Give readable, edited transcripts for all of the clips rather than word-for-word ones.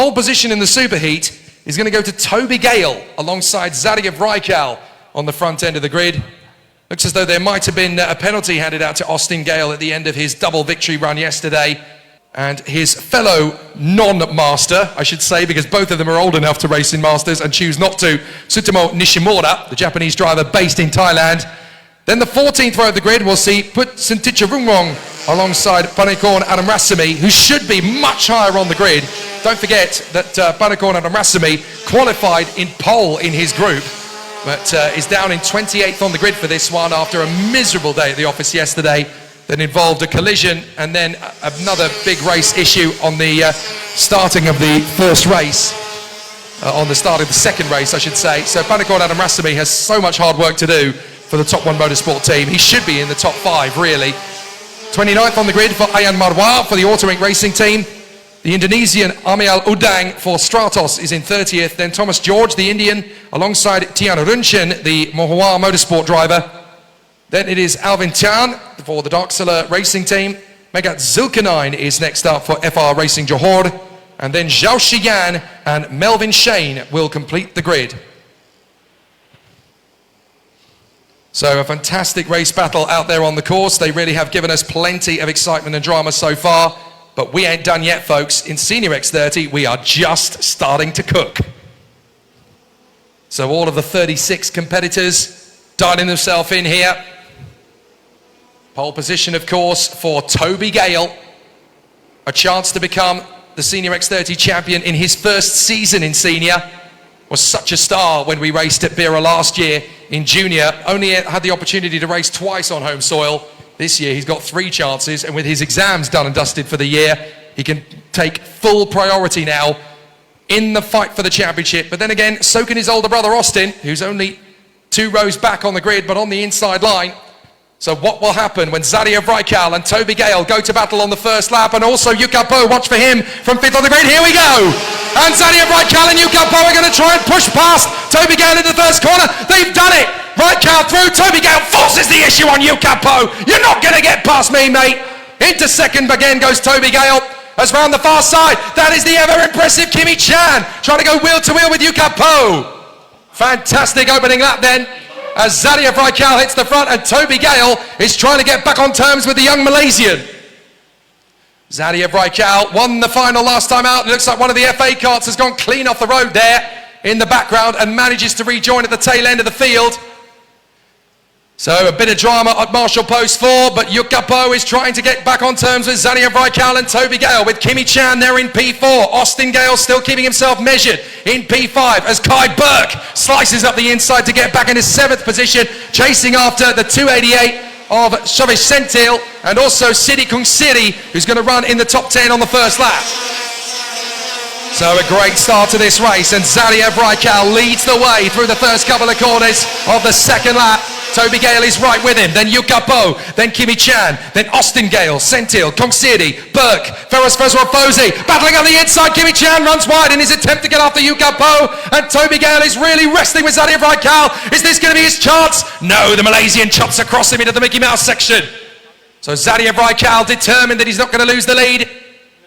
Pole position in the superheat is going to go to Toby Gale alongside Zadia Vrajkal on the front end of the grid. Looks as though there might have been a penalty handed out to Austin Gale at the end of his double victory run yesterday. And his fellow non-master, I should say, because both of them are old enough to race in Masters and choose not to, Tsutomu Nishimura, the Japanese driver based in Thailand. Then the 14th row of the grid, we'll see Put Sentichirungrong alongside Panikorn Adamrasamy, who should be much higher on the grid. Don't forget that Panikorn Adamrasamy qualified in pole in his group, but is down in 28th on the grid for this one after a miserable day at the office yesterday that involved a collision and then another big race issue on the starting of the first race, on the start of the second race, I should say. So Panikorn Adamrasamy has so much hard work to do for the Top 1 Motorsport team. He should be in the top 5, really. 29th on the grid for Ayan Marwah for the Autorink Racing team. The Indonesian Amial Udang for Stratos is in 30th. Then Thomas George, the Indian, alongside Tian Runchen, the Mohua Motorsport driver. Then it is Alvin Tian for the Darksela Racing team. Megat Zulkarnain is next up for FR Racing Johor. And then Zhao Shiyan and Melvin Shane will complete the grid. So a fantastic race battle out there on the course. They really have given us plenty of excitement and drama so far. But we ain't done yet, folks. In Senior X30, we are just starting to cook. So all of the 36 competitors dialing themselves in here. Pole position, of course, for Toby Gale. A chance to become the Senior X30 champion in his first season in Senior. Was such a star when we raced at Bira last year in Junior. Only had the opportunity to race twice on home soil. This year he's got 3 chances, and with his exams done and dusted for the year, he can take full priority now in the fight for the championship. But then again, so can his older brother Austin, who's only 2 rows back on the grid, but on the inside line. So what will happen when Zadia Vrajkal and Toby Gale go to battle on the first lap, and also Yukapo, watch for him from 5th on the grid, here we go! And Zadia Vrajkal and Yukapo are going to try and push past Toby Gale into the first corner. They've done it! Vrajkal through, Toby Gale forces the issue on Yukapo. You're not going to get past me, mate. Into second again goes Toby Gale. As round the far side, that is the ever-impressive Kimi Chan, trying to go wheel to wheel with Yukapo. Fantastic opening lap then, as Zadia Vrajkal hits the front and Toby Gale is trying to get back on terms with the young Malaysian. Zadia Vrajkal won the final last time out. It looks like one of the FA carts has gone clean off the road there in the background and manages to rejoin at the tail end of the field. So a bit of drama at Marshall Post 4, but Yukapo is trying to get back on terms with Zadia Vrajkal and Toby Gale, with Kimi Chan there in P4. Austin Gale still keeping himself measured in P5 as Kai Burke slices up the inside to get back in his 7th position, chasing after the 288 of Shavish Sentil and also Sidi Kung Siri, who's going to run in the top 10 on the first lap. So a great start to this race, and Zadia Vrajkal leads the way through the first couple of corners of the second lap. Toby Gale is right with him, then Yukapo, then Kimi Chan, then Austin Gale, Sentil, Kongsiri, Burke, Ferris Fosi, battling on the inside. Kimi Chan runs wide in his attempt to get after Yukapo, and Toby Gale is really wrestling with Zadia Vrajkal. Is this going to be his chance? No, the Malaysian chops across him into the Mickey Mouse section. So Zadia Vrajkal determined that he's not going to lose the lead.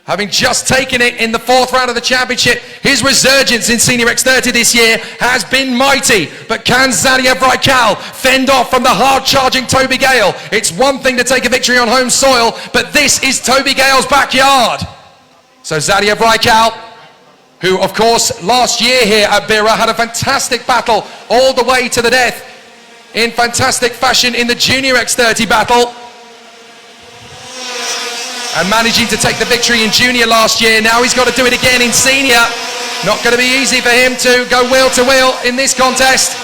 Having just taken it in the 4th round of the championship, his resurgence in Senior X30 this year has been mighty. But can Zadia Vrajkal fend off from the hard-charging Toby Gale? It's one thing to take a victory on home soil, but this is Toby Gale's backyard. So Zadia Vrajkal, who of course last year here at Bira had a fantastic battle all the way to the death in fantastic fashion in the Junior X30 battle, and managing to take the victory in Junior last year. Now he's got to do it again in Senior. Not going to be easy for him to go wheel to wheel in this contest,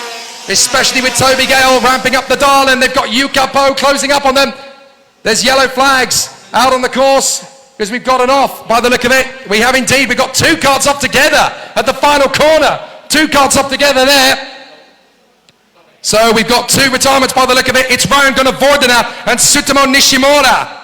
especially with Toby Gale ramping up the dial, and they've got Yukapo closing up on them. There's yellow flags out on the course because we've got an off by the look of it. We have indeed. We've got 2 carts up together at the final corner. 2 carts up together there. So we've got 2 retirements by the look of it. It's Ryan Gunnar-Vordena and Tsutomu Nishimura.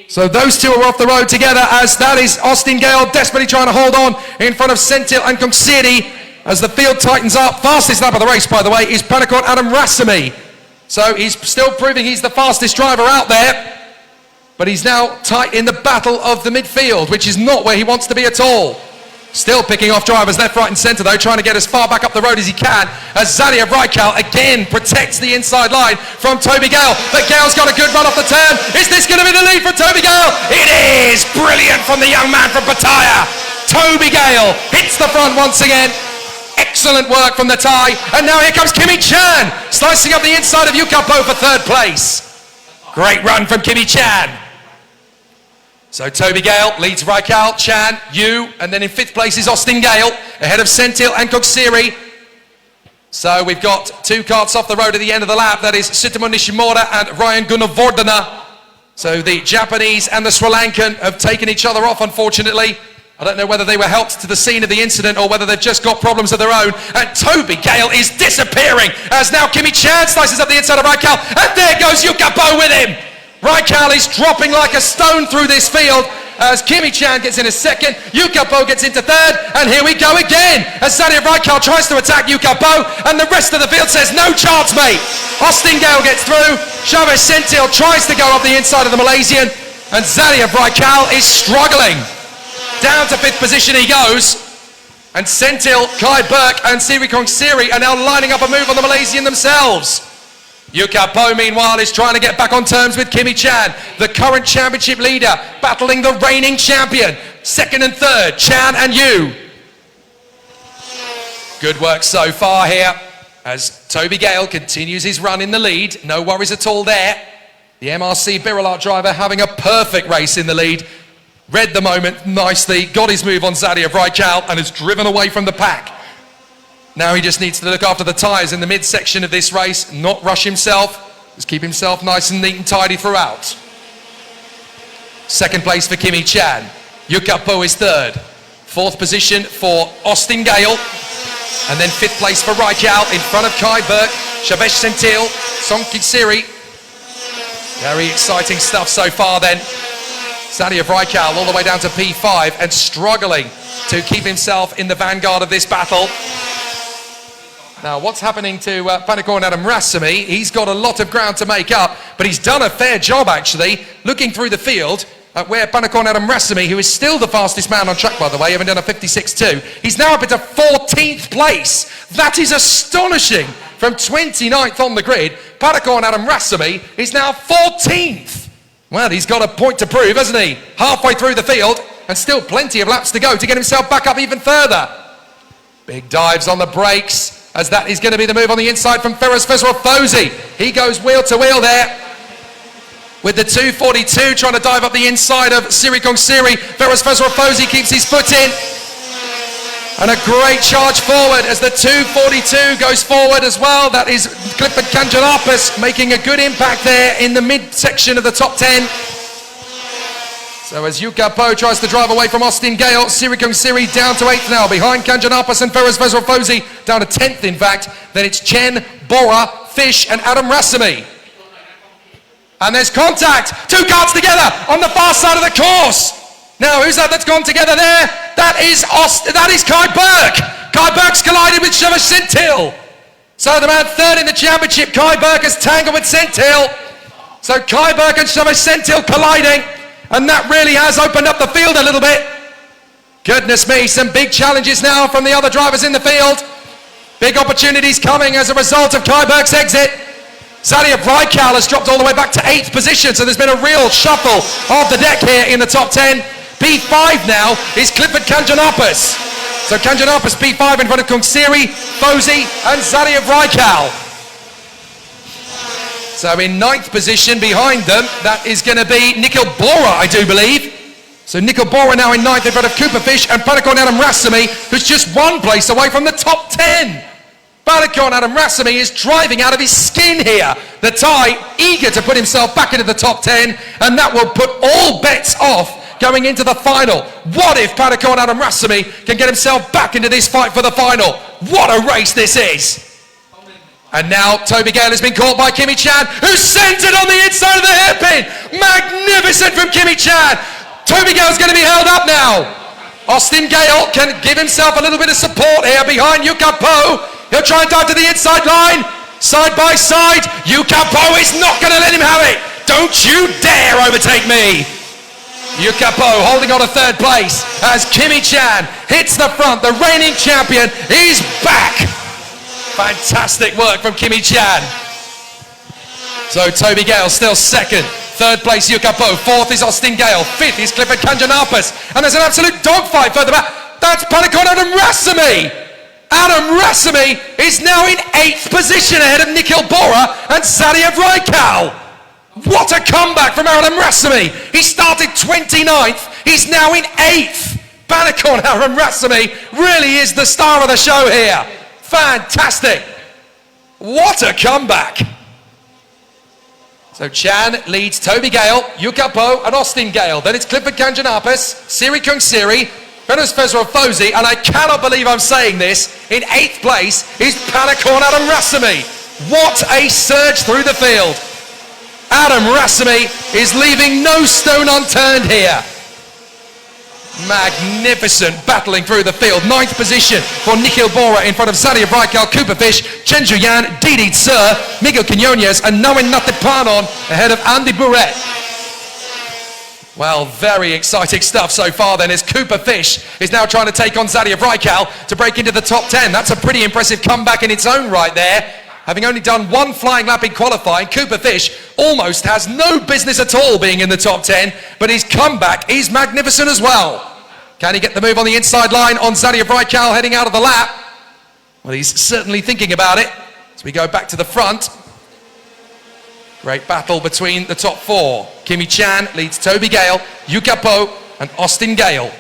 So those 2 are off the road together, as that is Austin Gale desperately trying to hold on in front of Sentil and Kongsiri as the field tightens up. Fastest lap of the race, by the way, is Panikorn Adamrasamy. So he's still proving he's the fastest driver out there, but he's now tight in the battle of the midfield, which is not where he wants to be at all. Still picking off drivers left, right and centre though, trying to get as far back up the road as he can as Zadia Raikal again protects the inside line from Toby Gale. But Gale's got a good run off the turn. Is this going to be the lead for Toby Gale? It is! Brilliant from the young man from Pattaya. Toby Gale hits the front once again. Excellent work from the Thai. And now here comes Kimi Chan, slicing up the inside of Yukapo for third place. Great run from Kimi Chan. So Toby Gale leads Raikal, Chan, Yu, and then in fifth place is Austin Gale, ahead of Senthil and Koksiri. So we've got two carts off the road at the end of the lap. That is Sutamo Nishimura and Ryan Gunavardhana. So the Japanese and the Sri Lankan have taken each other off, unfortunately. I don't know whether they were helped to the scene of the incident or whether they've just got problems of their own. And Toby Gale is disappearing as now Kimi Chan slices up the inside of Raikal. And there goes Yukapo with him. Raikal is dropping like a stone through this field as Kimi Chan gets in a second, Yukapo gets into third, and here we go again as Zadia Raikal tries to attack Yukapo, and the rest of the field says, no chance, mate. Austin Gale gets through, Chavez Senthil tries to go up the inside of the Malaysian, and Zadia Raikal is struggling. Down to fifth position he goes, and Senthil, Kai Burke, and Sirikong Siri are now lining up a move on the Malaysian themselves. Yukapo, meanwhile, is trying to get back on terms with Kimi Chan, the current championship leader, battling the reigning champion. Second and third, Chan and Yu. Good work so far here as Toby Gale continues his run in the lead. No worries at all there. The MRC Birilat driver having a perfect race in the lead. Read the moment nicely, got his move on Zadia Raikal and has driven away from the pack. Now he just needs to look after the tyres in the midsection of this race, not rush himself, just keep himself nice and neat and tidy throughout. Second place for Kimi Chan. Yukapo is third. Fourth position for Austin Gale. And then fifth place for Raikal in front of Kai Burke, Shavesh Senthil, Songki Siri. Very exciting stuff so far then. Zadia Raikal all the way down to P5 and struggling to keep himself in the vanguard of this battle. Now, what's happening to Panakorn Adam Rasami? He's got a lot of ground to make up, but he's done a fair job, actually, looking through the field at where Panakorn Adam Rasami, who is still the fastest man on track, by the way, having done a 56.2, he's now up into 14th place. That is astonishing. From 29th on the grid, Panakorn Adam Rasami is now 14th. Well, he's got a point to prove, hasn't he? Halfway through the field, and still plenty of laps to go to get himself back up even further. Big dives on the brakes, as that is going to be the move on the inside from Feroz Fezrofozi. He goes wheel to wheel there with the 242 trying to dive up the inside of Sirikong Siri. Feroz Fezrofozi keeps his foot in. And a great charge forward as the 242 goes forward as well. That is Clifford Kanjanapis making a good impact there in the midsection of the top 10. So as Yukapo tries to drive away from Austin Gale, Sirikong Siri down to 8th now, behind Kanjanapis and Feroz Fezrofozi, down to 10th in fact. Then it's Chen, Bora, Fish and Adam Rasami. And there's contact, two carts together on the far side of the course. Now who's that's gone together there? That is Kai Burke. Kai Burke's collided with Shavesh Senthil. So the man third in the championship, Kai Burke, has tangled with Senthil. So Kai Burke and Shavesh Senthil colliding. And that really has opened up the field a little bit. Goodness me, some big challenges now from the other drivers in the field. Big opportunities coming as a result of Kai Burke's exit. Zadia Raikal has dropped all the way back to 8th position, so there's been a real shuffle of the deck here in the top 10. P5 now is Clifford Kanjanapis. So Kanjanapis P5 in front of Kongsiri, Fozi and Zadia Raikal. So in 9th position behind them, that is going to be Nikhil Bora, I do believe. So Nikhil Bora now in 9th in front of Cooper Fish and Panakorn Adam Rasami, who's just one place away from the top 10. Panakorn Adam Rasami is driving out of his skin here. The Thai eager to put himself back into the top 10, and that will put all bets off going into the final. What if Panakorn Adam Rasami can get himself back into this fight for the final? What a race this is. And now Toby Gale has been caught by Kimi Chan, who sends it on the inside of the hairpin. Magnificent from Kimi Chan. Toby Gale's going to be held up now. Austin Gale can give himself a little bit of support here behind Yukapo. He'll try and dive to the inside line. Side by side. Yukapo is not going to let him have it. Don't you dare overtake me. Yukapo holding on to third place as Kimi Chan hits the front. The reigning champion is back. Fantastic work from Kimi Chan. So Toby Gale still second. Third place Yukapo. Fourth is Austin Gale. Fifth is Clifford Kanjanapis. And there's an absolute dogfight further back. That's Panikon Adam Rasami. Adam Rasami is now in 8th position ahead of Nikhil Bora and Sadiev Raikal. What a comeback from Adam Rasami. He started 29th. He's now in 8th. Panikon Adam Rasami really is the star of the show here. Fantastic. What a comeback. So Chan leads Toby Gale, Yukapo and Austin Gale. Then it's Clifford Kanjanapis, Siri Kung Siri, Venus Fezro Fosi, and I cannot believe I'm saying this, in 8th place is Panikon Adam Rasami. What a surge through the field. Adam Rasami is leaving no stone unturned here. Magnificent battling through the field. 9th position for Nikhil Bora in front of Sadiev Raikal, Cooper Fish, Chen Juyan, Didi Tsur, Miguel Quinones and Noen Natipanon ahead of Andy Buret. Well, very exciting stuff so far then as Cooper Fish is now trying to take on Sadiev Raikal to break into the top 10. That's a pretty impressive comeback in its own right there. Having only done one flying lap in qualifying, Cooper Fish almost has no business at all being in the top 10, but his comeback is magnificent as well. Can he get the move on the inside line on Sadiev Raikal heading out of the lap? Well, he's certainly thinking about it. As we go back to the front. Great battle between the top 4. Kimi Chan leads Toby Gale, Yukapo and Austin Gale.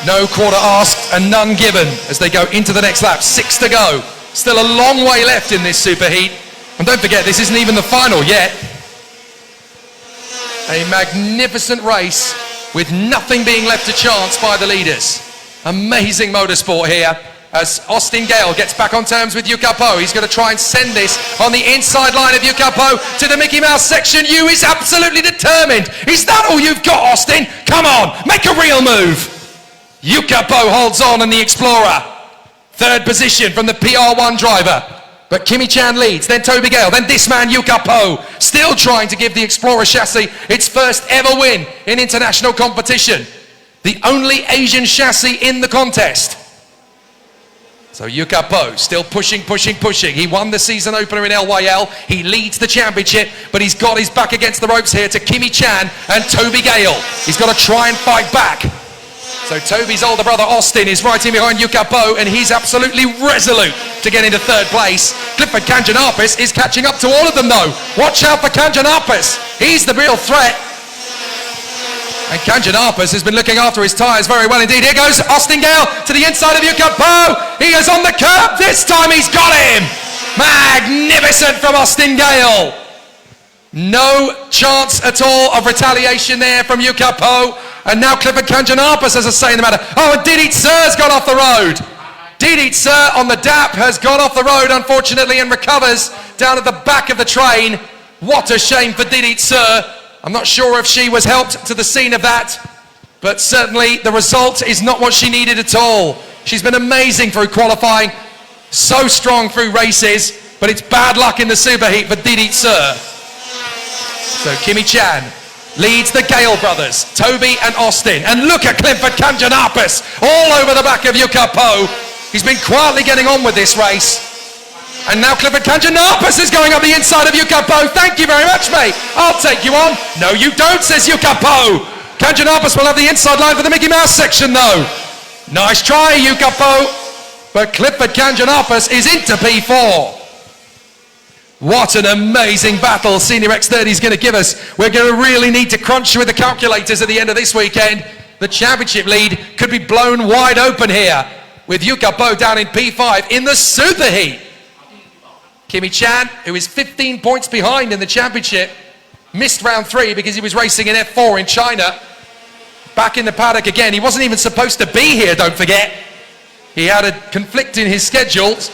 No quarter asked and none given as they go into the next lap. 6 to go. Still a long way left in this superheat. And don't forget, this isn't even the final yet. A magnificent race with nothing being left to chance by the leaders. Amazing motorsport here as Austin Gale gets back on terms with Yukapo. He's going to try and send this on the inside line of Yukapo to the Mickey Mouse section. You is absolutely determined. Is that all you've got, Austin? Come on, make a real move. Yukapo holds on in the Explorer. 3rd position from the PR1 driver. But Kimi Chan leads, then Toby Gale, then this man Yukapo, still trying to give the Explorer chassis its first ever win in international competition. The only Asian chassis in the contest. So Yukapo still pushing. He won the season opener in LYL. He leads the championship, but he's got his back against the ropes here to Kimi Chan and Toby Gale. He's got to try and fight back. So Toby's older brother Austin is right in behind Yukapo and he's absolutely resolute to get into 3rd place. Clifford Kanjanapis is catching up to all of them though. Watch out for Kanjanapis. He's the real threat. And Kanjanapis has been looking after his tyres very well indeed. Here goes Austin Gale to the inside of Yukapo. He is on the curb. This time he's got him. Magnificent from Austin Gale. No chance at all of retaliation there from Yukapo. And now Clifford Kanjanapis has a say in the matter. Oh, and Didi Tsur's gone off the road. Didi Tsur on the DAP has gone off the road, unfortunately, and recovers down at the back of the train. What a shame for Didi Tsur. I'm not sure if she was helped to the scene of that, but certainly the result is not what she needed at all. She's been amazing through qualifying, so strong through races, but it's bad luck in the superheat for Didi Tsur. So Kimi Chan leads the Gale brothers, Toby and Austin. And look at Clifford Kanjanapis all over the back of Yukapo. He's been quietly getting on with this race. And now Clifford Kanjanapis is going up the inside of Yukapo. Thank you very much, mate. I'll take you on. No, you don't, says Yukapo. Kanjanapis will have the inside line for the Mickey Mouse section, though. Nice try, Yukapo. But Clifford Kanjanapis is into P4. What an amazing battle Senior X30 is going to give us. We're going to really need to crunch with the calculators at the end of this weekend. The championship lead could be blown wide open here with Yukapo down in P5 in the superheat. Kimi Chan, who is 15 points behind in the championship, missed round 3 because he was racing in F4 in China. Back in the paddock again. He wasn't even supposed to be here, don't forget. He had a conflict in his schedules,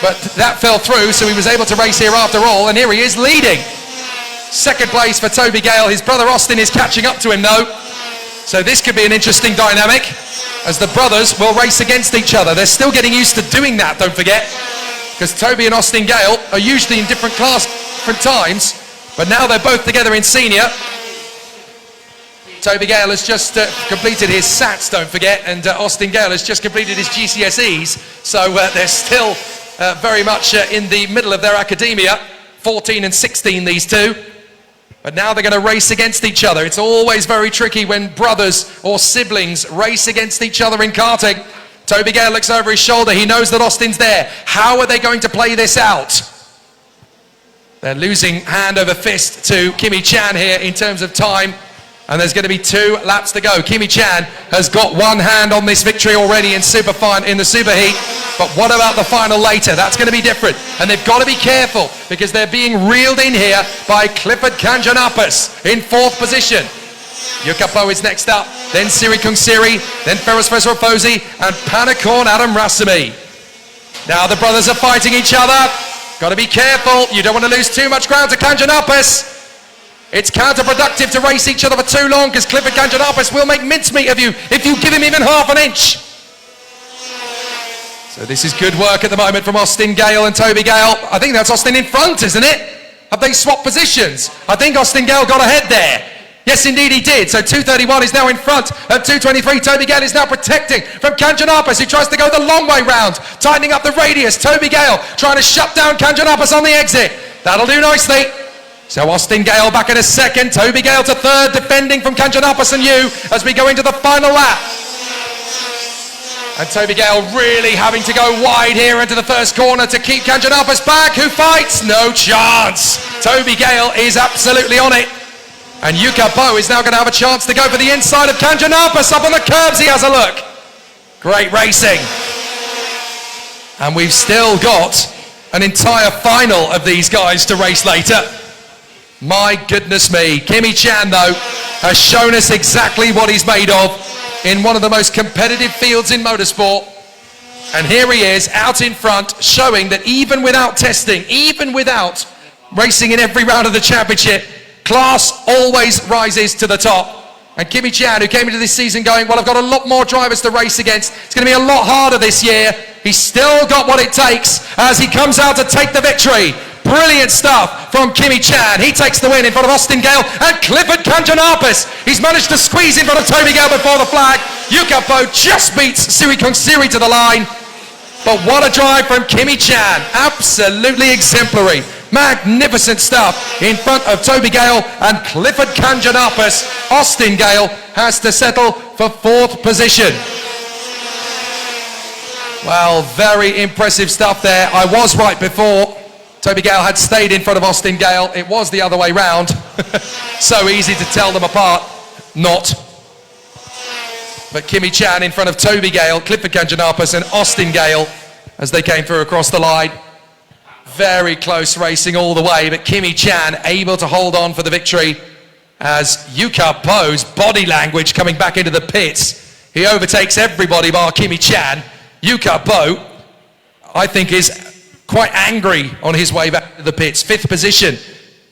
but that fell through, so he was able to race here after all, and here he is leading. 2nd place for Toby Gale. His brother Austin is catching up to him though, so this could be an interesting dynamic as the brothers will race against each other. They're still getting used to doing that, don't forget, because Toby and Austin Gale are usually in different times, but now they're both together in senior. Toby Gale has just completed his SATs, don't forget, and Austin Gale has just completed his GCSEs, so they're still very much in the middle of their academia. 14 and 16, these two. But now they're going to race against each other. It's always very tricky when brothers or siblings race against each other in karting. Toby Gale looks over his shoulder. He knows that Austin's there. How are they going to play this out? They're losing hand over fist to Kimi Chan here in terms of time. And there's going to be 2 laps to go. Kimi Chan has got one hand on this victory already in the superheat. But what about the final later? That's going to be different. And they've got to be careful because they're being reeled in here by Clifford Kanjanapis in 4th position. Yuka Po is next up, then Siri Kung Siri, then Ferris Fosi, and Panakorn Adam Rasami. Now the brothers are fighting each other. Got to be careful. You don't want to lose too much ground to Kanjanapis. It's counterproductive to race each other for too long because Clifford Kanjanapis will make mincemeat of you if you give him even half an inch. So this is good work at the moment from Austin Gale and Toby Gale. I think that's Austin in front, isn't it? Have they swapped positions? I think Austin Gale got ahead there. Yes, indeed he did. So 231 is now in front of 223. Toby Gale is now protecting from Kanjanapis, who tries to go the long way round, tightening up the radius. Toby Gale trying to shut down Kanjanapis on the exit. That'll do nicely. So Austin Gale back in a second, Toby Gale to 3rd, defending from Kanjanapis and you as we go into the final lap. And Toby Gale really having to go wide here into the first corner to keep Kanjanapis back, who fights. No chance. Toby Gale is absolutely on it. And Yuka Po is now going to have a chance to go for the inside of Kanjanapis. Up on the curbs, he has a look. Great racing. And we've still got an entire final of these guys to race later. My goodness me. Kimi Chan, though, has shown us exactly what he's made of in one of the most competitive fields in motorsport. And here he is, out in front, showing that even without testing, even without racing in every round of the championship, class always rises to the top. And Kimi Chan, who came into this season going, well, I've got a lot more drivers to race against. It's going to be a lot harder this year. He's still got what it takes as he comes out to take the victory. Brilliant stuff from Kimi Chan. He takes the win in front of Austin Gale and Clifford Kanjanapis. He's managed to squeeze in front of Toby Gale before the flag. Yuka Po just beats Siri Kung Siri to the line. But what a drive from Kimi Chan. Absolutely exemplary. Magnificent stuff in front of Toby Gale and Clifford Kanjanapis. Austin Gale has to settle for 4th position. Well, very impressive stuff there. I was right before. Toby Gale had stayed in front of Austin Gale. It was the other way round. So easy to tell them apart. Not. But Kimi Chan in front of Toby Gale, Clifford Kanjanapis and Austin Gale as they came through across the line. Very close racing all the way, but Kimi Chan able to hold on for the victory as Yuka Po's body language coming back into the pits. He overtakes everybody bar Kimi Chan. Yuka Po, I think, is quite angry on his way back to the pits. 5th position